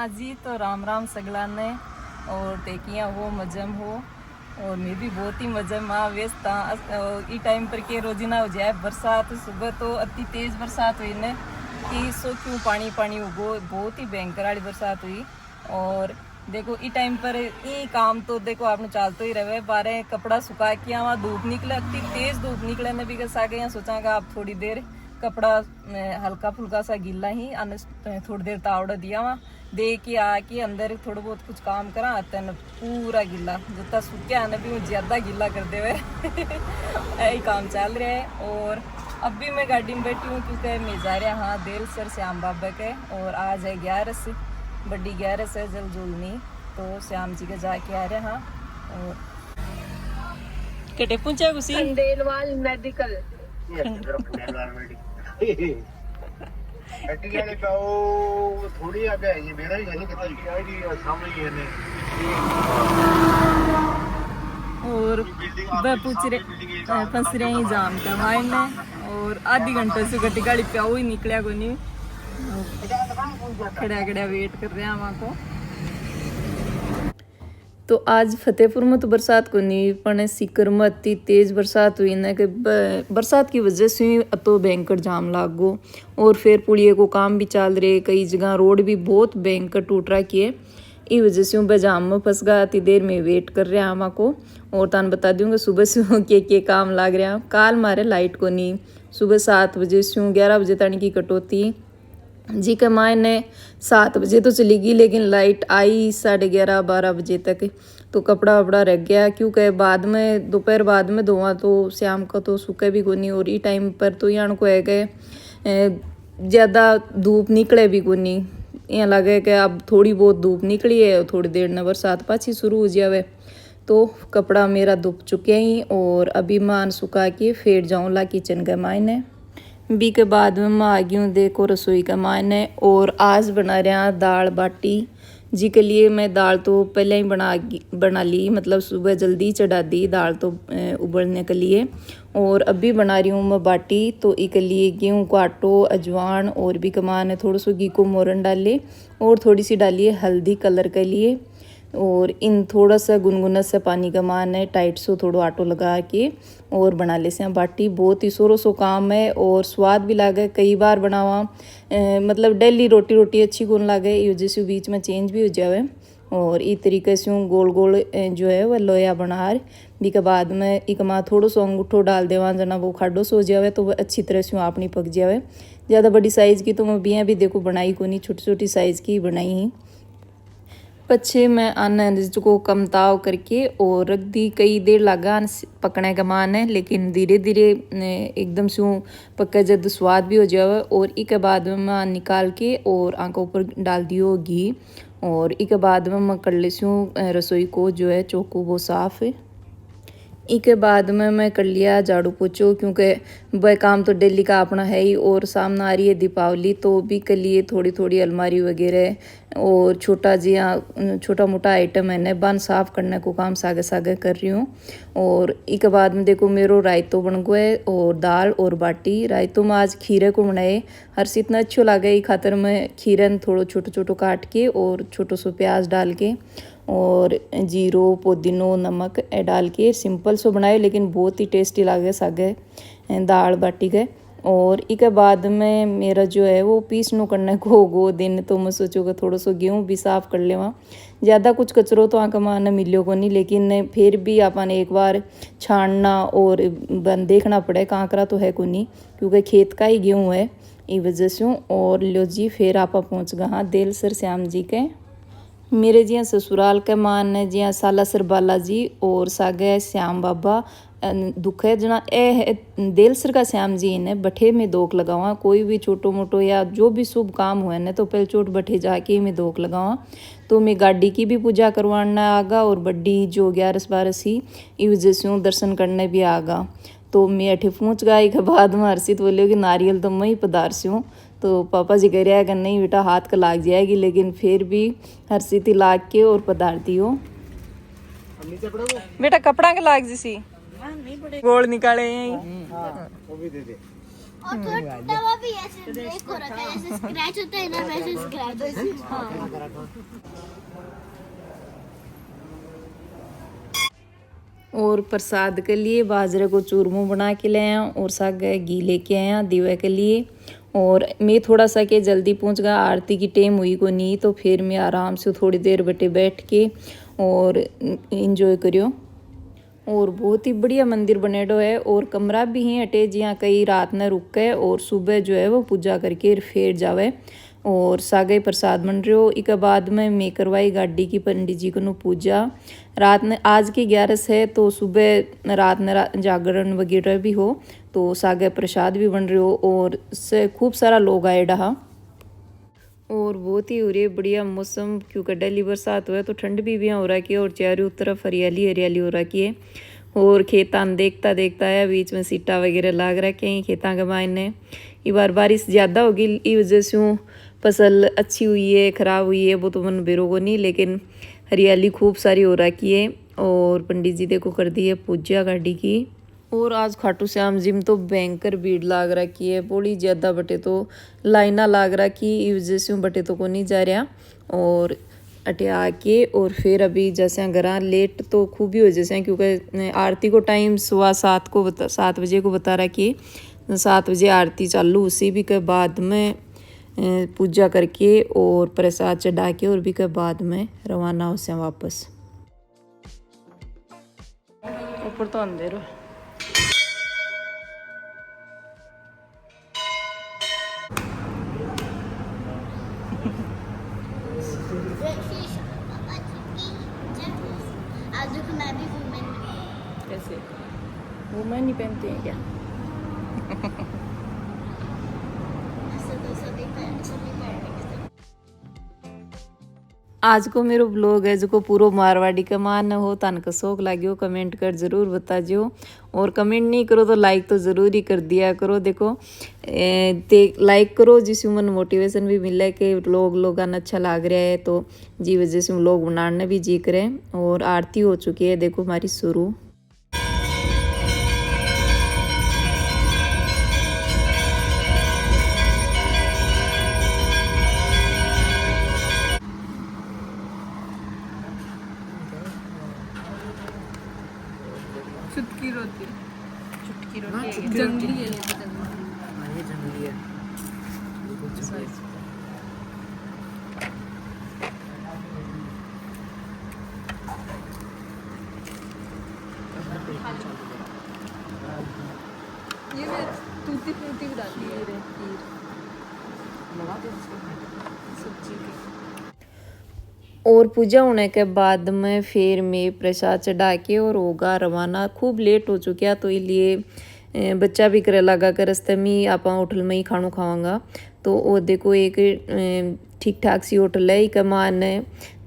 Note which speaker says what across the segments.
Speaker 1: हाँ जी, तो राम राम सगला ने और टेकियाँ हो मजम हो और मैं भी बहुत ही मजम हाँ व्यस्त था ई टाइम पर के रोजीना हो जाए बरसात। सुबह तो अति तेज बरसात हुई ने कि सो क्यों पानी पानी उगो, बहुत ही भयंकर वाली बरसात हुई। और देखो ई टाइम पर ये काम तो देखो आपने चालते ही रहे बारे कपड़ा सुखा के वहाँ धूप निकले, अति तेज धूप निकले ने भी कसा गए सोचागा आप थोड़ी देर कपड़ा हल्का फुल्का सा गीला ही थोड़ी देर तावड़ा दिया वहाँ दे के आके अंदर थोड़ा बहुत कुछ काम करा आता न पूरा गीला जितना सूखा आने भी ज्यादा गीला कर दे हुए यही काम चल रहा है। और अब भी मैं गाड़ी में बैठी हूँ क्योंकि मैं जा रहा हाँ देलसर श्याम बाबा के और आज है 11 बड़ी 11 है जल जुलनी तो श्याम जी के जाके आ रहे हाँ। और कटे पूछा कुछ
Speaker 2: खंडेलवाल मेडिकल
Speaker 3: थोड़ी आगे है ये मेरा ही घर कितना सामने ही है
Speaker 1: और वह पूछ रहे फंस रहे हैं जाम का वाइन में और आधी घंटे से गड्डी गाड़ी पे ही निकलिया को नहीं खड़ा खड़ा वेट कर रहे हैं वहाँ को। तो आज फतेहपुर में तो बरसात को नहीं पर सीकर में इतनी तेज़ बरसात हुई ना कि बरसात की वजह से तो भयंकर जाम लाग गो और फिर पुलिये को काम भी चल रहे, कई जगह रोड भी बहुत भयंकर टूट रहा किए इस वजह से वह जाम में फंस गया। इतनी देर में वेट कर रहे हैं हम को और तान बता दूँगा सुबह से के काम लाग रहा। काल मारे लाइट को नहीं सुबह 7 बजे से 11 बजे तक की कटौती जी के मायने 7 बजे तो चली गई लेकिन लाइट आई 11:30-12 बजे तक। तो कपड़ा वपड़ा रह गया क्योंकि बाद में दोपहर बाद में धोआ तो शाम का तो सूखे भी कोनी और ई टाइम पर तो यहाँ को है गए ज़्यादा धूप निकले भी कोनी। यहाँ लगे कि अब थोड़ी बहुत धूप निकली है थोड़ी देर न बरसात पाछी शुरू हो जावे। तो कपड़ा मेरा धुप चुके ही और अभी मान सुखा के फिर जाऊँ ला किचन के मायने बी के बाद में मैं आ गई हूँ देखो रसोई का मायने। और आज बना रहा दाल बाटी जी के लिए मैं दाल तो पहले ही बना ली मतलब सुबह जल्दी चढ़ा दी दाल तो उबलने के लिए। और अभी बना रही हूँ मैं बाटी तो इसके लिए गेहूँ को आटो अजवान और भी कमान है थोड़ा सा घी को मोरन डाले और थोड़ी सी डालिए हल्दी कलर के लिए और इन थोड़ा सा गुनगुना सा पानी का मान है टाइट सो थोड़ा आटो लगा के और बना ले से बाटी। बहुत ही सोरो सो काम है और स्वाद भी लागे कई बार बनावा मतलब डेली रोटी अच्छी गुन लागे ये वजह से बीच में चेंज भी हो जाए। और इस तरीके से गोल गोल जो है वह लोया बना भी के बाद में एक माँ थोड़ा सा अंगूठो डाल देवा जना वो खाडो सो जाए तो वह अच्छी तरह से अपनी पक जाए। ज़्यादा बड़ी साइज़ की तो मैं बियाँ भी देखो बनाई को नहीं छोटी छोटी साइज़ की बनाई ही पछे मैं अन्न को कम ताव करके और रख दी। कई देर लगा पकने का मान है लेकिन धीरे धीरे एकदम से पक्का जब स्वाद भी हो जाए। और इसके बाद में मैं निकाल के और आँखों ऊपर डाल दियो घी और इसके बाद में मैं कर लेती हूँ रसोई को जो है चौको वो साफ़ है। इसके बाद में मैं कर लिया झाड़ू पोछो क्योंकि वह काम तो डेली का अपना है ही। और सामने आ रही है दीपावली तो भी के लिए थोड़ी थोड़ी अलमारी वगैरह और छोटा मोटा आइटम है न बन साफ़ करने को काम सागे सागे कर रही हूँ। और इसके बाद में देखो मेरो रायतो बन गए और दाल और बाटी। रायतो में आज खीरे को बनाए हर से इतना अच्छो लगे खातर मैं खीरन थोड़ो छोटो छोटो काट के और छोटो सो प्याज डाल के और जीरो पुदीनो नमक डाल के सिंपल सो बनाए लेकिन बहुत ही टेस्टी लगे सागे दाल बाटी के। और इसके बाद में मेरा जो है वो पीसनो करने को होगो दिन तो मैं सोचूँगा थोड़ा सा गेहूँ भी साफ़ कर लेवा। ज़्यादा कुछ कचरो तो आँख माना मिलो को नहीं लेकिन फिर भी अपन एक बार छानना और देखना पड़े कांकरा तो है को नहीं क्योंकि खेत का ही गेहूँ है इस वजह से। और लो जी फिर आप पहुँच गए हाँ देलसर श्याम जी के मेरे जिया ससुराल के मान ने जिया सालासर बालाजी और सागे श्याम बाबा दुख है जना ए देलसर का श्याम जी ने बठे में दोख लगावा। कोई भी छोटो मोटो या जो भी शुभ काम हुए न तो पहले चोट बठे जाके मैं दोख लगावा। तो मैं गाड़ी की भी पूजा करवाना आगा और बड्डी जो 11-12 ही इस वजह से दर्शन करने भी आगा। तो मैं अठे पहुँच गई के बाद में हर्षित बोले कि नारियल तो मैं ही पधार से हूँ। तो पापा जी कह रहे हैं कि नहीं बेटा हाथ का लाग जाएगी लेकिन फिर भी हर्षित ही लाग के और पधारती हो बेटा कपड़ा के लाग जैसी गोल निकाले यही
Speaker 2: और थोड़ा टूटा हुआ भी ऐसे ब्रेक हो रखा है, जैसे स्क्रैच होता है ना वैसे स्क्रैच।
Speaker 1: और प्रसाद के लिए बाजरे को चूरमू बना के ले आया और साग घी लेके आया दीवा के लिए। और मैं थोड़ा सा के जल्दी पहुंच गया, आरती की टाइम हुई को नहीं, तो फिर मैं आराम से थोड़ी देर बटे बैठ के और इंजॉय करियो। और बहुत ही बढ़िया मंदिर बनेडो है और कमरा भी है अटे जहाँ कई रात न रुक के और सुबह जो है वो पूजा करके फिर जावे। और सागे प्रसाद बन रहे हो। इसके बाद में मैं करवाई गाड़ी की पंडित जी को पूजा। रात ने आज की 11 है तो सुबह रात ने जागरण वगैरह भी हो, तो सागे प्रसाद भी बन रहे हो और से खूब सारा लोग आए रहा। और बहुत ही हो रही है बढ़िया मौसम, क्योंकि डेली बरसात हुआ है तो ठंड भी हो रखी है और चारों तरफ हरियाली हरियाली हो रखी है। और खेतान देखता देखता है बीच में सीटा वगैरह लाग रखे हैं खेता के मायने। ये बार बारिश ज़्यादा होगी इस वजह से फसल अच्छी हुई है खराब हुई है वो तो मन बेरोगो नहीं, लेकिन हरियाली खूब सारी हो रखी है। और पंडित जी देखो कर दी है पूजा गाड़ी की। और आज खाटू श्याम जी में तो भयंकर भीड़ लाग रखी है, बड़ी ज़्यादा बटे तो लाइना लाग रखी इस वजह से बटे तो को नहीं जा रहा। और अटे आके और फिर अभी जैसे घर लेट तो खूब ही हो जैसे, क्योंकि आरती को टाइम 7 बजे को बता रहा कि 7 बजे आरती चालू, उसी भी के बाद में पूजा करके और प्रसाद चढ़ा के और भी के बाद में रवाना हो से वापस। ऊपर तो अंधेरा
Speaker 2: आज देखो मैं भी वुमेन
Speaker 1: कैसे वुमेन नहीं पहनते हैं क्या? आज को मेरो ब्लॉग है जो पूरो मारवाड़ी का मान हो तन का शौक लाग्यो कमेंट कर जरूर बता जो। और कमेंट नहीं करो तो लाइक तो ज़रूर ही कर दिया करो। देखो लाइक करो जिससे मन मोटिवेशन भी मिले कि लोग अच्छा लग रहा है, तो जी वजह से लोग बनाने भी जी करें। और आरती हो चुकी है देखो हमारी शुरू। चुटकी रोटी जंगली है ये तो
Speaker 3: ये जंगली है।
Speaker 1: ये मैं टूटी फ्रूटी भी डाली है सब्जी की। और पूजा होने के बाद में फिर मैं प्रसाद चढ़ा के और होगा रवाना। खूब लेट हो चुका तो इसलिए बच्चा भी करे लगा कर रस्ते में आप होटल में ही खाना खावांगा। तो वो देखो एक ठीक ठाक सी होटल है, एक मान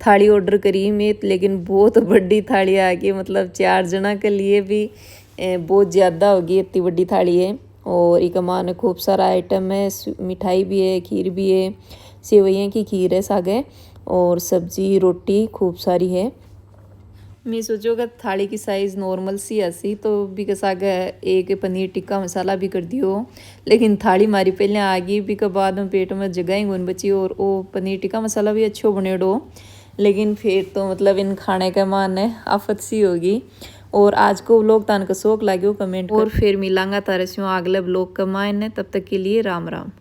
Speaker 1: थाली ऑर्डर करी मैं, लेकिन बहुत बड़ी थाली आ गई, मतलब 4 जना के लिए भी बहुत ज़्यादा होगी, इतनी बड़ी थाली है। और एक मान खूब सारा आइटम है, मिठाई भी है, खीर भी है, सेवइयाँ की खीर है, साग है और सब्जी रोटी खूब सारी है। मैं सोचोगा थाली की साइज़ नॉर्मल सी ऐसी तो भी का साग एक पनीर टिक्का मसाला भी कर दियो, लेकिन थाली मारी पहले आ गई भी के बाद में पेट में जगह ही गुन बची। और वो पनीर टिक्का मसाला भी अच्छो बने डो, लेकिन फिर तो मतलब इन खाने का मान है आफत सी होगी। और आज को व्लॉग तान का शौक लाग्यो कमेंट और फिर मिलांगा तारे से अगले व्लॉग का मान है। तब तक के लिए राम राम।